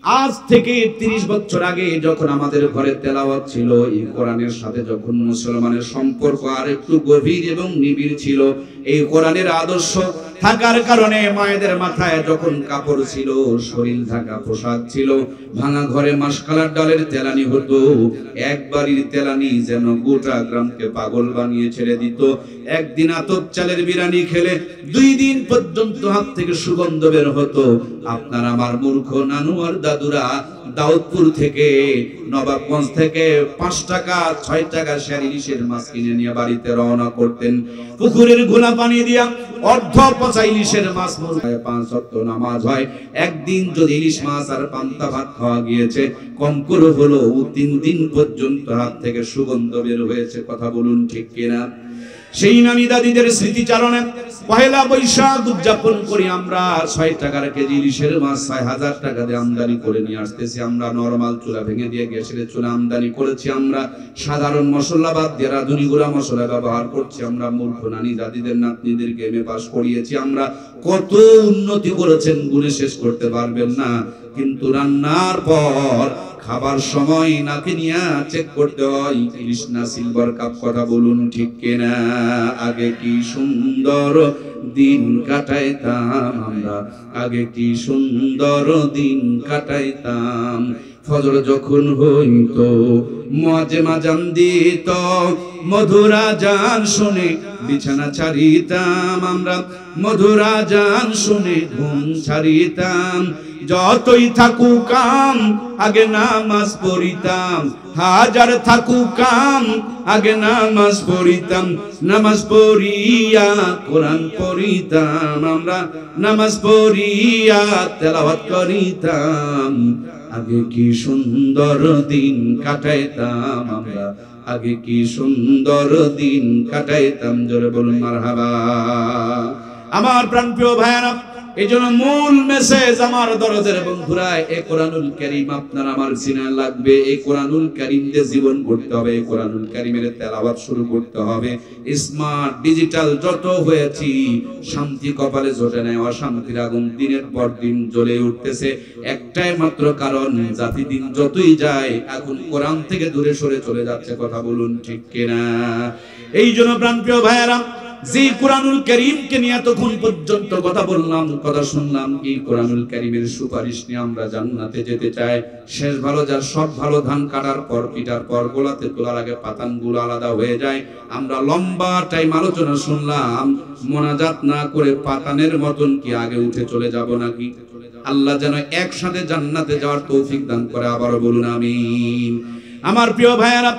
আজ থেকে 30 বছর আগে যখন আমাদের ঘরে তেলাওয়াত ছিল, এই কোরআনের সাথে যখন মুসলমানের সম্পর্ক আর একটু গভীর এবং নিবিড় ছিল, এই কোরআনের আদর্শ থাকার কারণে মায়েদের মাথায় যখন কাপড় ছিল, শরীর ঢাকা পোশাক ছিল, ভাঙা ঘরে মাসকালার ডালের তেলানি হতো, একবারই তেলানি যেন গোটা গ্রামকে পাগল বানিয়ে ছেড়ে দিত। একদিন আতপ চালের বিরিয়ানি খেলে 2 দিন পর্যন্ত হাত থেকে সুগন্ধ বের হতো। আপনার আমার মূর্খ নানু আর দাদুরা দাউদপুর থেকে, নবাবগঞ্জ থেকে 5 টাকা 6 টাকা শের ইলিশের মাছ কিনে নিয়ে বাড়িতে রওনা করতেন। পুকুরের ঘোলা পানি দিয়া অর্ধ পচা ইলিশের মাছ 5 ওয়াক্ত নামাজ হয়। একদিন যদি ইলিশ মাছ আর পান্তা ভাত খাওয়া গিয়েছে, কম করে হলো 3 দিন পর্যন্ত হাত থেকে সুগন্ধ বের হয়েছে। কথা বলুন ঠিক কিনা? সেই নানি দাদিদের স্মৃতিচারণে পহেলা বৈশাখ উদযাপন করি আমরা। 6 টাকার কেজি ইলিশের মাছ 6000 টাকা দিয়ে আমদানি করে নিয়ে আসতেছি আমরা। নরমাল চুলা ভেঙে দিয়ে গ্যাসের চুলা আমদানি করেছি আমরা। সাধারণ মশলা বাদ দিয়ে রাঁধুনি গুঁড়া মশলা ব্যবহার করছি আমরা। মূর্খ নানি দাদিদের নাতনিদেরকে এমএ পাস করিয়েছি আমরা। কত উন্নতি করেছেন গুণে শেষ করতে পারবেন না। কিন্তু রান্নার পর খাবার সময় নাকি নিয়ে চেক করতে হয় ইলিশ না সিলভার কাপ। কথা বলুন ঠিক কিনা? আগে কি সুন্দর দিন কাটাইতাম আমরা, আগে কি সুন্দর দিন কাটাইতাম। ফজর যখন হইতো মাঝে মাজান দিত, মধুরা জান শুনে বিছানা ছাড়িতাম আমরা। মধুরা জান শুনে ঘুম ছাড়িতাম। যতই থাকুক কাম আগে নামাজ পড়িতাম, হাজার থাকুক কাম আগে নামাজ পড়িতাম। নামাজ পড়িয়া কোরআন পড়িতাম আমরা, নামাজ পড়িয়া তেলাওয়াত করিতাম। আগে কি সুন্দর দিন কাটাইতাম আমরা, আগে কি সুন্দর দিন কাটাইতাম। জোরে বলুন মারহাবা। আমার প্রাণপ্রিয় ভাইরা, এই জন্য মূল মেসেজ আমার দরদের বন্ধুরা, এই কোরআনুল কারীম আপনার আমার সিনা লাগবে। এই কোরআনুল কারীম দিয়ে জীবন গড়তে হবে। এই কোরআনুল কারীমের তেলাওয়াত শুরু করতে হবে। স্মার্ট ডিজিটাল যত হয়েছি, শান্তি কপালে জোটে নাই, অশান্তির আগুন দিনের পর দিন জ্বলে উঠতেছে। একটাই মাত্র কারণ, জাতি দিন যতই যায় এখন কোরআন থেকে দূরে সরে চলে যাচ্ছে। কথা বলুন ঠিক কিনা? এই জন্য প্রাণপ্রিয় ভাইয়েরা, যে কোরআনুল কারীমকে নিয়ে এতক্ষণ পর্যন্ত কথা বললাম, কথা শুনলাম, এই কোরআনুল কারীমের সুপারিশ নিয়ে আমরা জান্নাতে যেতে চাই। শেষ ভালো যার সব ভালো ধান কাটার পর পিটার পর গোলাতে তোলার আগে পাতানগুলো আলাদা হয়ে যায়। আমরা লম্বা টাইম আলোচনা শুনলাম, মোনাজাত না করে পাতানের মতন কি আগে উঠে চলে যাব নাকি? আল্লাহ যেন একসাথে জান্নাতে যাওয়ার তৌফিক দান করে। আবারও বলুন আমিন। আমার প্রিয় ভাইয়েরা,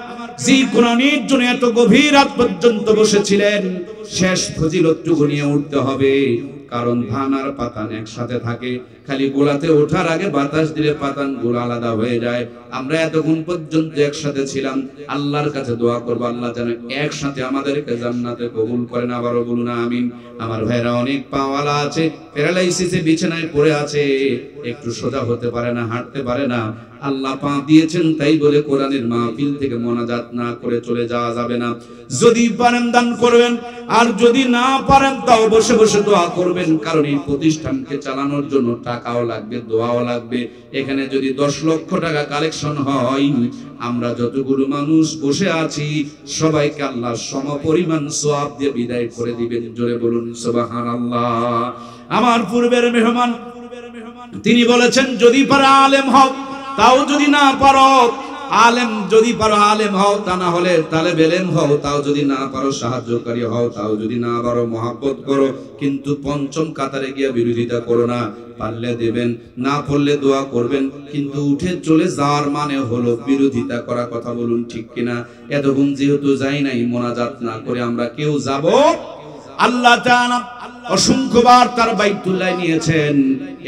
যে কোরআনের জন্য এত গভীর রাত পর্যন্ত বসেছিলেন, শেষ ফজিলতটুকু নিয়ে উঠতে হবে। কারণ ধান আর পাতান একসাথে থাকে, খালি গোলাতে ওঠার আগে বাতাস দিলে পাতান গুলো আলাদা হয়ে যায়। আমরা এতক্ষণ পর্যন্ত একসাথে ছিলাম, আল্লাহর কাছে দোয়া করবো আল্লাহ যেন একসাথে আমাদেরকে জান্নাতে কবুল করেন। আবারও বলুন আমিন। আমার ভাইরা অনেক পাওয়ালা আছে, প্যারালাইসিসে বিছানায় পড়ে আছে, একটু সোজা হতে পারে না, হাঁটতে পারে না। আল্লাহ পা দিয়েছেন তাই বলে কোরআনের মাহফিল থেকে মোনাজাত না করে চলে যাওয়া যাবে না। যদি পারেন দান করবেন, আর যদি না পারেন তাও বসে বসে দোয়া করবেন। কারণ এই প্রতিষ্ঠানকে চালানোর জন্য টাকাও লাগবে, দোয়াও লাগবে। এখানে যদি 10 লক্ষ টাকা কালেকশন হয়, আমরা যতগুলো মানুষ বসে আছি সবাইকে আল্লাহ সমপরিমাণ সওয়াব দিয়ে বিদায় করে দিবেন। জোরে বলুন সুবহানাল্লাহ। আমার পূর্বের মেহমান তিনি বলেছেন, যদি পারো আলেম হও, তাও যদি না পারো আলেম, যদি পারো আলেম হও, তা না হলে তালেব ইলম হও, তাও যদি না পারো সাহায্যকারী হও, তাও যদি না পারো মহব্বত করো, কিন্তু পঞ্চম কাতারে গিয়ে বিরোধিতা করো না। পারলে দেবেন, না পারলে দোয়া করবেন, কিন্তু উঠে চলে যাওয়ার মানে হলো বিরোধিতা করা। কথা বলুন ঠিক কিনা? এতক্ষণ যেহেতু যাই নাই, মোনাজাত না করে আমরা কেউ যাব? আল্লাহ তাআলা অসংখ্যবার তার বাইতুল্লাহ নিয়েছেন।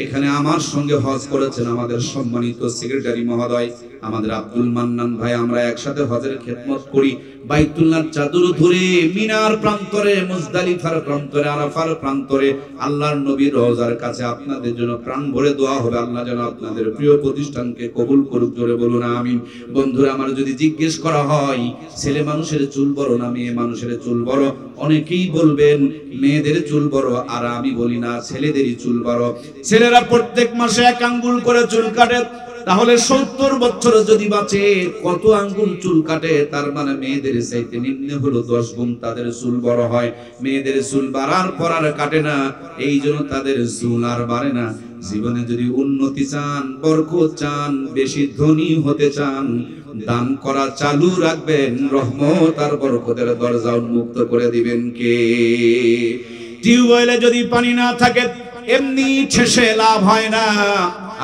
এখানে আমার সঙ্গে হজ করেছেন আমাদের সম্মানিত সেক্রেটারি মহোদয়, আমাদের আব্দুল মান্নান ভাই। আমরা একসাথে হজের খেদমত করি। বাইতুল্লাহর চাদর ধরে মিনার প্রান্তরে, মুজদালিফার প্রান্তরে, আরাফার প্রান্তরে আল্লাহর নবীর রওজার কাছে আপনাদের জন্য প্রাণ ভরে দোয়া হবে। আল্লাহ যেন আপনাদের প্রিয় প্রতিষ্ঠানকে কবুল করুক। জোরে বলুন আমিন। বন্ধুরা আমার, যদি জিজ্ঞেস করা হয় ছেলে মানুষের চুল বড় না মেয়ে মানুষের চুল বড়, অনেকেই বলবেন মেয়েদের চুল বড়, আর আমি বলি না ছেলেদেরই চুল বড়। ছেলে ছেলেরা প্রত্যেক মাসে 1 আঙ্গুল করে চুল কাটে, তাহলে 70 বছর যদি বাঁচে কত আঙ্গুল চুল কাটে? তার মানে মেয়েদের চাইতে নিম্নে হলো 10 গুণ তাদের চুল বড় হয়। মেয়েদের চুল বাড়ার পর আর কাটে না, এই জন্য তাদের চুল আর বাড়ে না। জীবনে যদি উন্নতি চান, বরকত চান, বেশি ধনী হতে চান, দান করা চালু রাখবেন, রহমত আর বরকতের দরজা উন্মুক্ত করে দিবেন কে? টিউবওয়েলে যদি পানি না থাকে এমনি শেষে লাভ হয় না,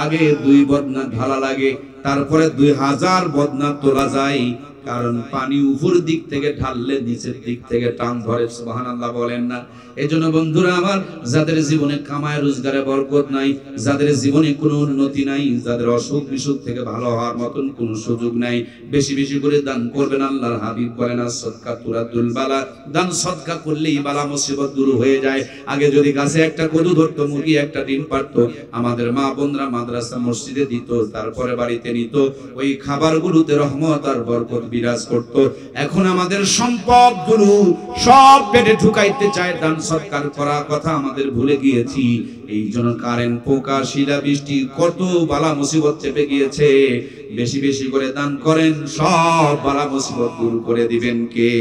আগে 2 বদনা ঢালা লাগে, তারপরে 2000 বদনা তোলা যায়, কারণ পানি উপর দিক থেকে ঢাললে নিচের দিক থেকে টান ধরে। সুবহানাল্লাহ বলেন না? এজন্য বন্ধুরা আমার, যাদের জীবনে কামায় রোজগারে বরকত নাই, যাদের জীবনে কোনো উন্নতি নাই, যাদের অসুখ বিসুখ থেকে ভালো হওয়ার মতন কোনো সুযোগ নাই, বেশি বেশি করে দান করবেন। আল্লাহর হাবিব বলেন, সদকা তুরাদুল বালা, দান সদকা করলেই বালা মুসিবত দূর হয়ে যায়। আগে যদি গাছে একটা কদু ধরতো, মুরগি একটা ডিম পারতো, আমাদের মা বোনরা মাদ্রাসা মসজিদে দিত, তারপরে বাড়িতে নিত, ওই খাবারগুলোতে রহমত আর বরকত বিরাজ করত। এখন আমাদের সম্পদগুলো সব পেটে ঢুকাইতে চায়, দান সৎকার করার কথা আমাদের ভুলে গিয়েছি। এই জন্য কারেন্ট, পোকা, শিলা বৃষ্টি, কত বালা মুসিবত চেপে গিয়েছে। বেশি বেশি করে দান করেন, সব বালা মুসিবত দূর করে দিবেন কে?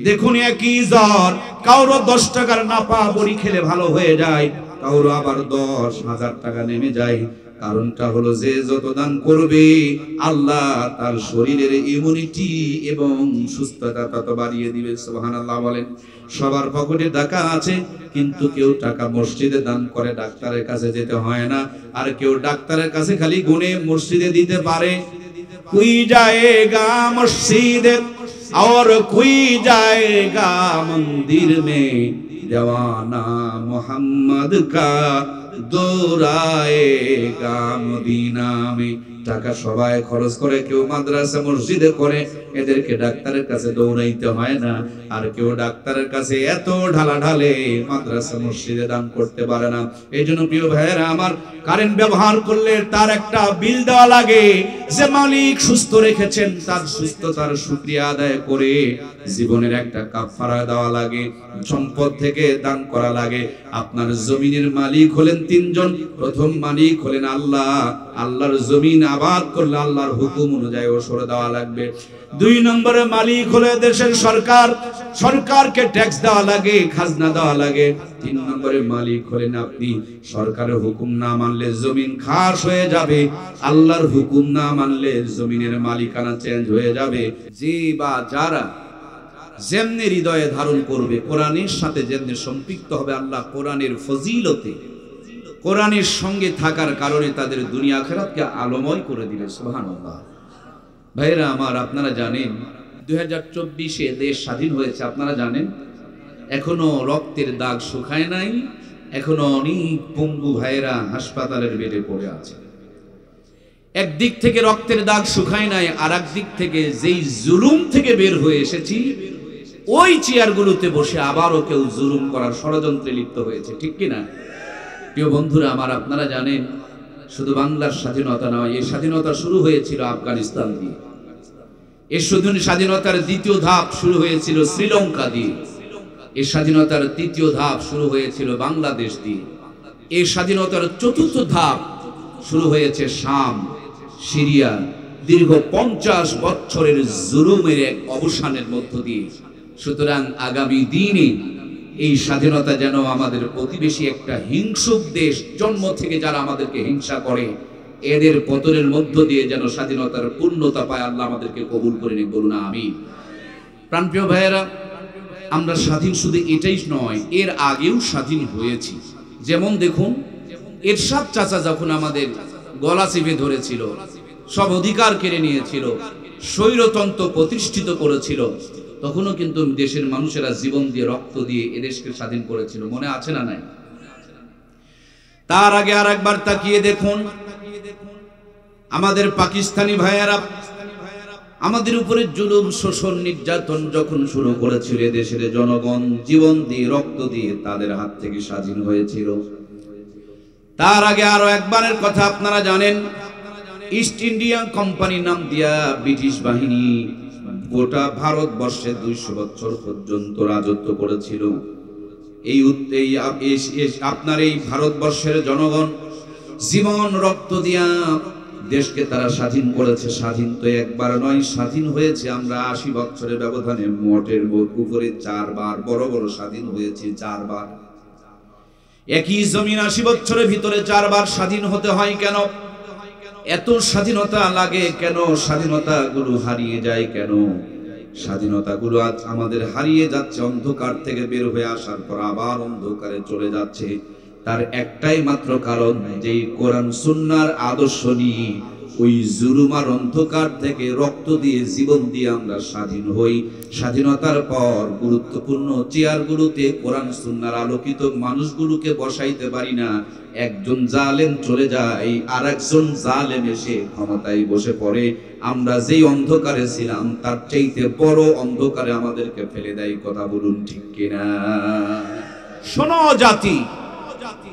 দেখুন, একই জ্বর কারো 10 টাকার নাপা বড়ি খেলে ভালো হয়ে যায়, কারো আবার 10,000 টাকা নেমে যায়। কারণটা হলো যে যত দান করবে আল্লাহ তার শরীরের ইমিউনিটি এবং সুস্থতা তত বাড়িয়ে দিবে। সুবহানাল্লাহ বলেন? সবার পকেটে টাকা আছে, কিন্তু কেউ টাকা মসজিদে দান করে, ডাক্তারের কাছে যেতে হয় না। আর কেউ ডাক্তারের কাছে খালি গুনে মসজিদে দিতে পারে। কোই জায়েগা মসজিদে और कोई जाएगा मंदिर में, जवाना मोहम्मद का দৌড়ায়েগা মদিনা মে। টাকা সবাই খরচ করে, কেউ মাদ্রাসা মসজিদে করে, এদেরকে ডাক্তারের কাছে দৌড়াইতে হয় না। আর কেউ ডাক্তারের কাছে এত ঢালা ঢালে, মাদ্রাসা মসজিদে দান করতে পারে না। এই জন্য প্রিয় ভাইয়েরা আমার, কারেন্ট ব্যবহার করলে তার একটা বিল দেওয়া লাগে। যে মালিক সুস্থ রেখেছেন তার সুস্থতার শুকরিয়া আদায় করে জীবনের একটা কাফারা দেওয়া লাগে, সম্পদ থেকে দান করা লাগে। আপনার জমিনের মালিক হলেন 3 জন। প্রথম মালিক হলেন আল্লাহ। আল্লাহর জমিন আবাদ করলে আল্লাহর হুকুম অনুযায়ী ওসর দেওয়া লাগবে। 2 নম্বরে মালিক হলো দেশের সরকার, সরকারকে ট্যাক্স দেওয়া লাগে, খাজনা দেওয়া লাগে। 3 নম্বরে মালিক হলেন আপনি। সরকারের হুকুম না মানলে জমিন খাস হয়ে যাবে, আল্লাহর হুকুম না মানলে জমিনের মালিকানা চেঞ্জ হয়ে যাবে। যে বা যারা যেমনি হৃদয়ে ধারণ করবে, কোরআনের সাথে যেমনি সম্পৃক্ত হবে, আল্লাহ কোরআনের ফজিলতে, কোরআনের সঙ্গে থাকার কারণে তাদের দুনিয়া আখিরাতকে আলোময় করে দিবে। সুবহানাল্লাহ। ভাইরা আমার, আপনারা জানেন 2024-এ দেশ স্বাধীন হয়েছে। আপনারা জানেন এখনো রক্তের দাগ শুকায় নাই, এখনো অনেক পঙ্গু ভাইরা হাসপাতালের বেডে পড়ে আছে। একদিক থেকে রক্তের দাগ শুকায় নাই, আর একদিক থেকে যেই জুলুম থেকে বের হয়ে এসেছি, ওই চেয়ারগুলোতে বসে আবারও কেউ জুলুম করার ষড়যন্ত্রে লিপ্ত হয়েছে। ঠিক কিনা? প্রিয় বন্ধুরা আমার, আপনারা জানেন শুধু বাংলার স্বাধীনতা নয়, এই স্বাধীনতা শুরু হয়েছিল আফগানিস্তান দিয়ে। এই স্বাধীনতার 2য় ধাপ শুরু হয়েছিল শ্রীলঙ্কা দিয়ে। এই স্বাধীনতার 3য় ধাপ শুরু হয়েছিল বাংলাদেশ দিয়ে। এই স্বাধীনতার 4র্থ ধাপ শুরু হয়েছে শাম, সিরিয়া। দীর্ঘ 50 বছরের জুলুমের এক অবসানের মধ্য দিয়ে। সুতরাং আগামী দিনে এই স্বাধীনতা যেন আমাদের প্রতিবেশী একটা হিংসুক দেশ, জন্ম থেকে যারা আমাদেরকে হিংসা করে, এদের পতনের মধ্য দিয়ে যেন স্বাধীনতার পূর্ণতা পায়। আল্লাহ আমাদেরকে কবুল করে নিন, বলুন আমিন। প্রাণপ্রিয় ভাইয়েরা, আমরা স্বাধীন শুধু এটাই নয়, এর আগেও স্বাধীন হয়েছি। যেমন দেখুন, এরশাদ চাচা যখন আমাদের গলা চেপে ধরেছিল, সব অধিকার কেড়ে নিয়েছিল, স্বৈরতন্ত্র প্রতিষ্ঠিত করেছিল, তখনও কিন্তু দেশের মানুষেরা জীবন দিয়ে, রক্ত দিয়ে এদেশকে স্বাধীন করেছিল। মনে আছে না নাই? তার আগে আর একবার তাকিয়ে দেখুন, আমাদের পাকিস্তানি ভাইয়েরা আমাদের উপরে জুলুম, শোষণ, নির্যাতন যখন শুরু করেছিল, দেশের জনগণ জীবন দিয়ে, রক্ত দিয়ে তাদের হাত থেকে স্বাধীন হয়েছিল। তার আগে আরো একবারের কথা আপনারা জানেন, ইস্ট ইন্ডিয়া কোম্পানি নাম দিয়া ব্রিটিশ বাহিনী গোটা ভারতবর্ষে 200 বছর পর্যন্ত রাজত্ব করেছিল। আপনার এই ভারতবর্ষের জনগণ জীবন রক্ত দিয়া দেশকে তারা স্বাধীন করেছে। স্বাধীন তো একবার নয়, স্বাধীন হয়েছে আমরা ৮০ বছরের ব্যবধানে মোটের উপরে ৪ বার বড় বড় স্বাধীন হয়েছে। ৪ বার একই জমিন ৮০ বছরের ভিতরে ৪ বার স্বাধীন হতে হয় কেন? এত স্বাধীনতা লাগে কেন? স্বাধীনতাগুলো হারিয়ে যায় কেন? স্বাধীনতাগুলো আজ আমাদের হারিয়ে যাচ্ছে, অন্ধকার থেকে বের হয়ে আসার পর আবার অন্ধকারে চলে যাচ্ছে। তার একটাই মাত্র কারণ, যে কোরআন সুন্নাহর আদর্শ নিয়ে ওই জুলুম আর অন্ধকার থেকে রক্ত দিয়ে জীবন দিয়ে আমরা স্বাধীন হই। স্বাধীনতার পর গুরুত্বপূর্ণ চেয়ারগুলোতে কোরআন সুন্নাহর আলোকিত মানুষগুলোকে বসাইতে পারি না। একজন জালেম চলে যায়, আর একজন জালেম এসে ক্ষমতায় বসে পড়ে। আমরা যেই অন্ধকারে ছিলাম তার চাইতে বড় অন্ধকারে আমাদেরকে ফেলে দেয়। কথা বলুন ঠিক কিনা? শোনো জাতি,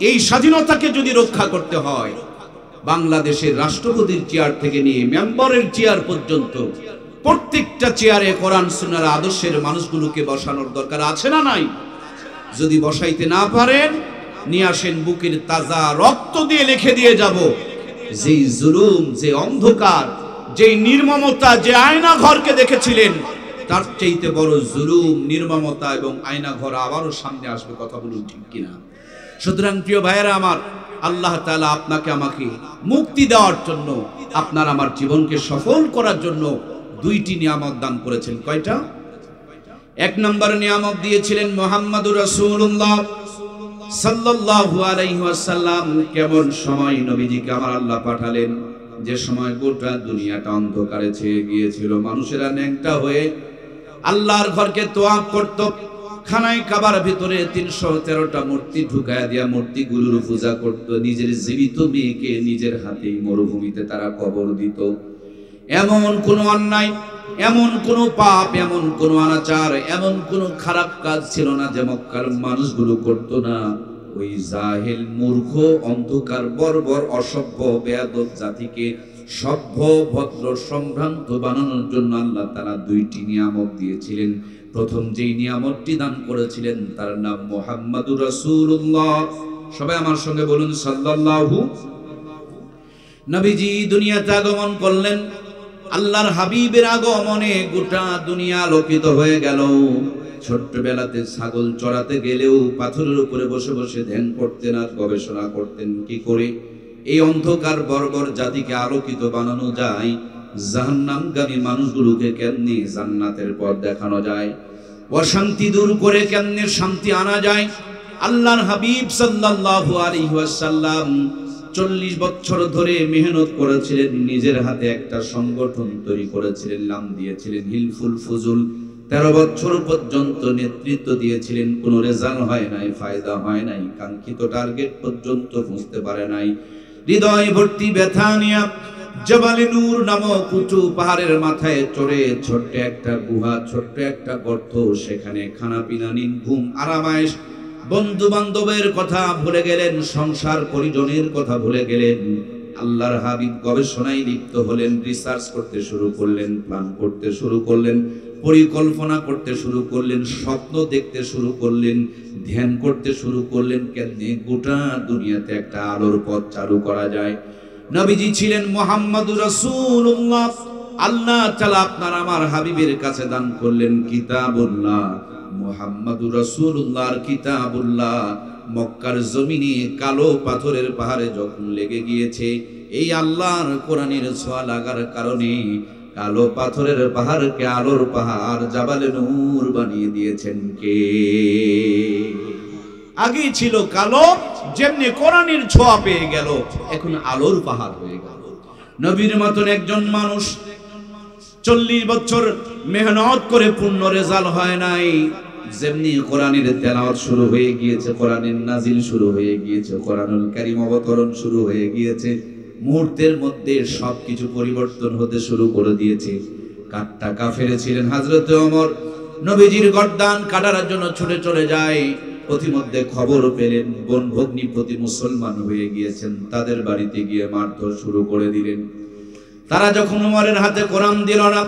এই স্বাধীনতাকে যদি রক্ষা করতে হয়, বাংলাদেশের রাষ্ট্রপতির চেয়ার থেকে নিয়ে মেম্বারের চেয়ার পর্যন্ত প্রত্যেকটা চেয়ারে কোরআন সুন্নাহর আদর্শের মানুষগুলোকে বসানোর দরকার আছে না নাই? যদি বসাইতে না পারেন, নিয়ে আসেন, বুকের তাজা রক্ত দিয়ে লিখে দিয়ে যাব। যেই জুলুম, যে অন্ধকার, যেই নির্মমতা, যে আয়না ঘরকে দেখেছিলেন, তার চাইতে বড় জুলুম, নির্মমতা এবং আয়না ঘর আবারও সামনে আসবে। কথা বলুন ঠিক কিনা? সুতরাং প্রিয় ভাইয়েরা আমার, আল্লাহ তাআলা আপনাকে আমাকে মুক্তি দেওয়ার জন্য, আপনার আমার জীবনকে সফল করার জন্য 2টি নিয়ামত দান করেছেন। কয়টা? 1 নম্বর নিয়ামত দিয়েছিলেন মুহাম্মদুর রাসূলুল্লাহ সাল্লাল্লাহু আলাইহি ওয়াসাল্লাম। কেমন সময় নবীজিকে আমার আল্লাহ পাঠালেন, যে সময় গোটা দুনিয়াটা অন্ধকারে ছেয়ে গিয়েছিল। মানুষেরা ন্যাংটা হয়ে আল্লাহর ঘরকে তোয়াফ করত। খানায় কাবার ভিতরে 313টা মূর্তি ঢুকায়া দিয়া মূর্তিগুলোর পূজা করত। নিজের জীবিত মেয়েকে নিজের হাতেই মরুভূমিতে তারা কবর দিত। এমন কোন অন্যায়, এমন কোন পাপ, এমন কোন অনাচার, এমন কোন খারাপ কাজ ছিল না যে মক্কার মানুষগুলো করত না। ওই জাহেল, মূর্খ, অন্ধকার, বর্বর, অসভ্য, বেয়াদব জাতিকে সভ্য, ভদ্র, সম্ভ্রান্ত বানানোর জন্য আল্লাহ তাআলা 2টি নিয়ামত দিয়েছিলেন। প্রথম যেই নিয়ামতটি দান করেছিলেন তার নাম মুহাম্মাদুর রাসূলুল্লাহ। সবাই আমার সঙ্গে বলুন সাল্লাল্লাহু। নবীজি দুনিয়াতে আগমন করলেন। আল্লাহর হাবিবের আগমনে গোটা দুনিয়া আলোকিত হয়ে গেল। ছোট্টবেলাতে ছাগল চড়াতে গেলেও পাথরের উপরে বসে বসে ধ্যান করতেন আর গবেষণা করতেন কি করে এই অন্ধকার বর্বর জাতিকে আলোকিত বানানো যায়, জাহান্নামগামী মানুষগুলোকে কেমনে জান্নাতের পথ দেখানো যায়, অশান্তি দূর করে কেমনে শান্তি আনা যায়। আল্লাহর হাবিব সাল্লাল্লাহু আলাইহি ওয়াসাল্লাম 40 বছর ধরে মেহনত করেছিলেন। নিজের হাতে একটা সংগঠন তৈরি করেছিলেন, নাম দিয়েছিলেন হিলফুল ফুজুল। 13 বছর পর্যন্ত নেতৃত্ব দিয়েছিলেন। কোনো রেজাল্ট হয় নাই, ফায়দা হয় নাই, কাঙ্ক্ষিত টার্গেট পর্যন্ত পৌঁছতে পারে নাই। হৃদয় ভর্তি ব্যথা নিয়ে জবালে নূর নামক উঁচু পাহাড়ের মাথায় চড়ে ছোট্ট একটা গুহা, ছোট্ট একটা গর্ত, সেখানে খানা পিনা, নিন, ঘুম, আরামায়েশ, বন্ধু বান্ধবের কথা ভুলে গেলেন, সংসার পরিজনের কথা ভুলে গেলেন। আল্লাহর হাবিব গবেষণায় লিপ্ত হলেন, রিসার্চ করতে শুরু করলেন, প্ল্যান করতে শুরু করলেন, পরিকল্পনা করতে শুরু করলেন, স্বপ্ন দেখতে শুরু করলেন, ধ্যান করতে শুরু করলেন কেমনে গোটা দুনিয়াতে একটা আলোর পথ চালু করা যায়। নবীজি ছিলেন মুহাম্মাদুর রাসূলুল্লাহ। আল্লাহ তাআলা আপনার আমার হাবিবের কাছে দান করলেন কিতাবুল্লাহ, মুহাম্মাদুর রাসূলুল্লাহর কিতাবুল্লাহ। মক্কার জমিনে কালো পাথরের পাহাড়ে যখন লেগে গিয়েছে, এই আল্লাহর কোরআনের ছোঁয়া লাগার কারণে কালো পাথরের পাহাড়কে আলোর পাহাড়, জাবালে নূর বানিয়ে দিয়েছেন কে? আগে ছিল কালো, যেমনি কোরআনের ছোঁয়া পেয়ে গেল এখন আলোর পাহাড় হয়ে গেল। নবীর মতন একজন মানুষ 40 বছর মেহনত করে পূর্ণ রেজাল্ট হয় নাই। যেমনি কোরআনের তেলাওয়াত শুরু হয়ে গিয়েছে, কোরআনের নাজিল শুরু হয়ে গিয়েছে, কোরআনুল কারীম অবতরণ শুরু হয়ে গিয়েছে, মুহূর্তের মধ্যে সবকিছু পরিবর্তন হতে শুরু করে দিয়েছে। কাটটা কাফেরে ছিলেন হযরত ওমর, নবীজির গর্দান কাটার জন্য ছুটে চলে যায়। প্রতিমধ্যে খবর পেলেন বোন ভগ্নিপতি মুসলমান হয়ে গিয়েছেন, তাদের বাড়িতে গিয়ে মারধর শুরু করে দিলেন। তারা যখন ওমরের হাতে কোরআন দিল না,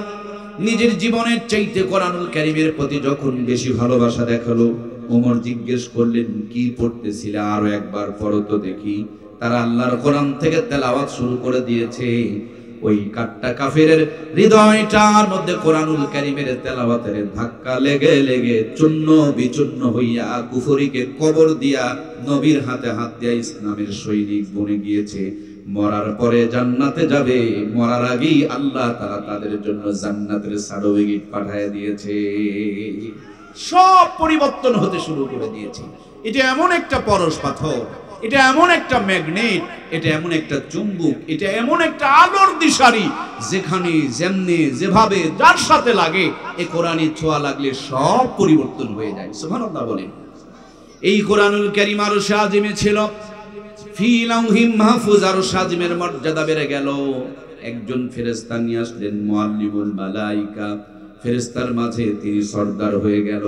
নিজের জীবনের চাইতে কোরআনুল কারীমের প্রতি যখন বেশি ভালোবাসা দেখালো, ওমর জিজ্ঞেস করলেন, কি পড়তেছিলে? আরো একবার পড়ো তো দেখি। তারা আল্লাহর কোরআন থেকে তেলাওয়াত শুরু করে দিয়েছে। ওই কাট্টা কাফিরের হৃদয়টার মধ্যে কোরআনুল কারীমের তেলাওয়াতের ধাক্কা লেগে লেগে চূর্ণ বিচূর্ণ হইয়া কুফরিকে কবর দিয়া নবীর হাতে হাত দিয়া ইসলামের সৈনিক বনে গিয়েছে। মরার পরে জান্নাতে যাবে, মরার আগেই আল্লাহ তাআলা তাদের জন্য জান্নাতের সার্টিফিকেট পাঠিয়ে দিয়েছে। সব পরিবর্তন হতে শুরু করে দিয়েছে। এটা এমন একটা পরশ পাথর, এটা এমন একটা ম্যাগনেট, এটা এমন একটা চুম্বক, এটা এমন একটা আলোর দিশারি, যেখানে যেমনে যেভাবে যার সাথে লাগে এই কোরআনের ছোঁয়া লাগলে সব পরিবর্তন হয়ে যায়। সুবহানাল্লাহ বলেন। এই কোরআনুল কারীম আরশে আজিমে ছিল, ফি লাউহিম মাহফুজ, আরশে আজিমের মর্যাদা বেড়ে গেল। একজন ফেরেশতা নিয়ে আসলেন, মুআল্লিমুল মালাইকা, ফেরেশতার মাঝে তিনি সর্দার হয়ে গেল।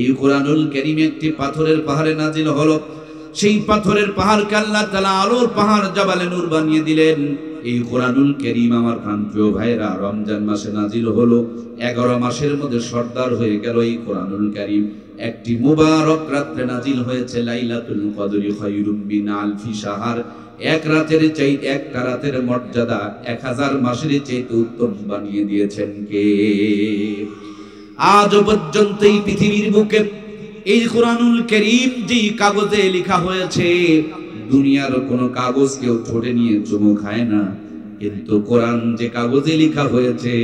এই কোরআনুল কারীম একটি পাথরের পাহাড়ে নাজিল হলো। সেই পাথরের পাহাড়কে আল্লাহ তাআলা আলোর পাহাড় জাবালে নূর বানিয়ে দিলেন। এই কোরআনুল কারীম আমার প্রিয় ভাইরা রমজান মাসে নাজিল হলো। 11 মাসের মধ্যে সর্দার হয়ে গেল এই কোরআনুল কারীম। একটি মুবারক রাতে নাজিল হয়েছে, লাইলাতুল কদরি খায়রুম মিন আলফি শাহর। এক রাতের চাইতে একটা রাতের মর্যাদা 1000 মাসের চাইতে উত্তম বানিয়ে দিয়েছেন কে? আজ পর্যন্ত এই পৃথিবীর বুকে এই কোরআনুল কারীম যে কাগজে লেখা হয়েছে, দুনিয়ার কোনো কাগজ কেউ ঠোঁটে নিয়ে চুমু খায় না, কিন্তু কোরআন যে কাগজে লেখা হয়েছে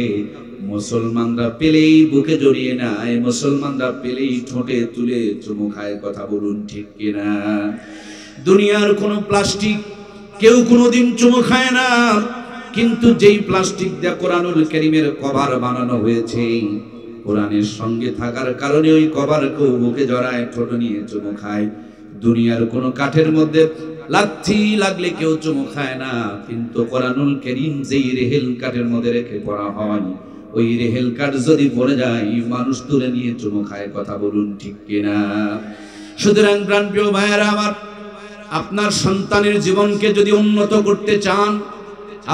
মুসলমানরা পেলেই বুকে জড়িয়ে নেয়, মুসলমানরা পেলেই ঠোঁটে তুলে চুমু খায়। কথা বলুন ঠিক কিনা? দুনিয়ার কোনো প্লাস্টিক কেউ কোনোদিন চুমু খায় না, কিন্তু যেই প্লাস্টিক দিয়ে কোরআনুল কারীমের কভার বানানো হয়েছে, কোরআনের সঙ্গে থাকার কারণে ওই কভারকেও বুকে জড়ায়, ঠোঁট নিয়ে চুমু খায়। দুনিয়ার কোনো কাঠের মধ্যে লাথি লাগলে কেউ চুমু খায় না, কিন্তু কোরআনুল কারীম যেই রেহেল কাঠের মধ্যে রেখে পড়া হয়, ওই রেহেল কাঠ যদি পড়ে যায় মানুষ তুলে নিয়ে চুমু খায়। কথা বলুন ঠিক কিনা? সুতরাং প্রাণপ্রিয় ভাইয়েরা আমার, আপনার সন্তানের জীবনকে যদি উন্নত করতে চান,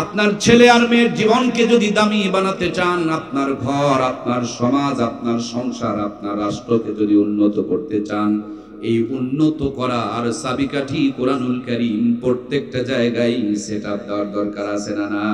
আপনার ছেলে আর মেয়ের জীবনকে যদি দামি বানাতে চান, আপনার ঘর, আপনার সমাজ, আপনার সংসার, আপনার রাষ্ট্রকে যদি উন্নত করতে চান, এই উন্নত করা আর চাবিকাঠি কোরআনুল কারীম প্রত্যেকটা জায়গায় সেটা দেওয়ার দরকার আছে না?